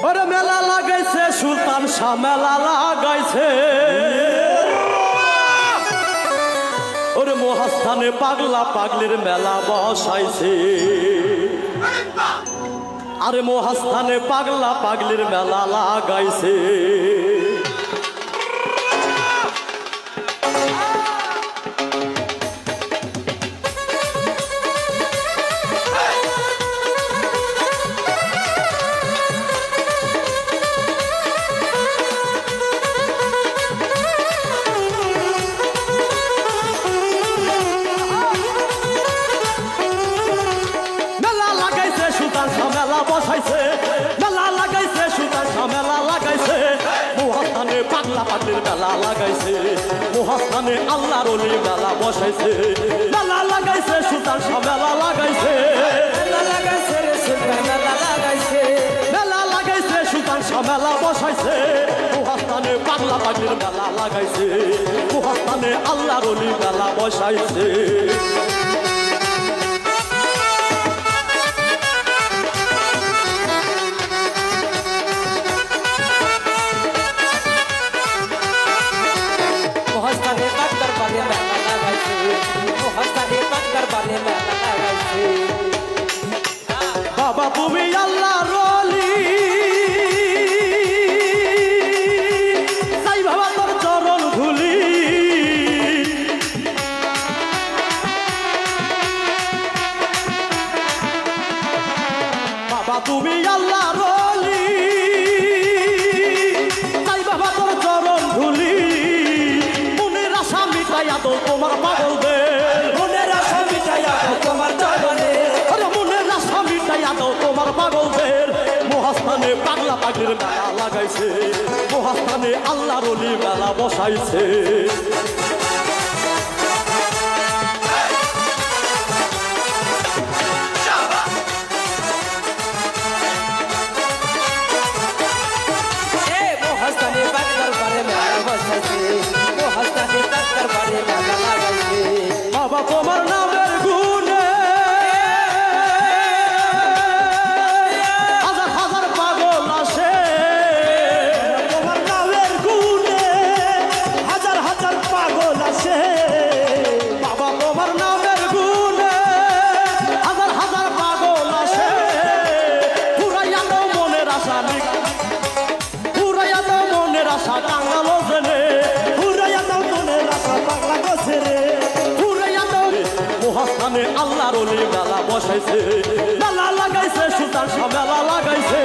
ওরে মেলা লাগাইছে সুলতান শাহ মেলা লাগাইছে ওরে মহাস্থানে পাগলা পাগলির মেলা বসাইছে আরে মহাস্থানে পাগলা পাগলির মেলা লাগাইছে বসাইছে মেলা লাগাইছে সুলতান শাহ মেলা লাগাইছে মহাস্থানে পাগলা পাগলির মেলা লাগাইছে মহাস্থানে আল্লাহর ওলি মেলা বসাইছে মেলা লাগাইছে সুলতান শাহ মেলা লাগাইছে মেলা লাগাইছে রে সুলতান মেলা লাগাইছে মেলা লাগাইছে সুলতান শাহ মেলা বসাইছে মহাস্থানে পাগলা পাগলির মেলা লাগাইছে মহাস্থানে আল্লাহর ওলি মেলা বসাইছে বাবা তুমি আল্লাহর ওলি তাই বাবা তোর চরণ ধুলি বাবা তুমি আল্লাহর ওলি তাই বাবা তোর চরণ ধুলি মনের আশা মিটাইয়া তো তোমার পাগলদের মনের আশা মিটাইয়া তোমার চরণে তোমার পাগলদের মহাস্থানে পাগলা পাগলির মেলা লাগাইছে মহাস্থানে আল্লাহর ওলি মেলা বসাইছে মহাস্থানে পাগলার বারে মেলা বসাইছে মহাস্থানে পাগলার বারে মেলা লাগাইছে বাবা তোমার নামের গুণে মহাস্থানে আল্লাহর ওলি মেলা বসাইছে মেলা লাগাইছে সুলতান শাহ মেলা লাগাইছে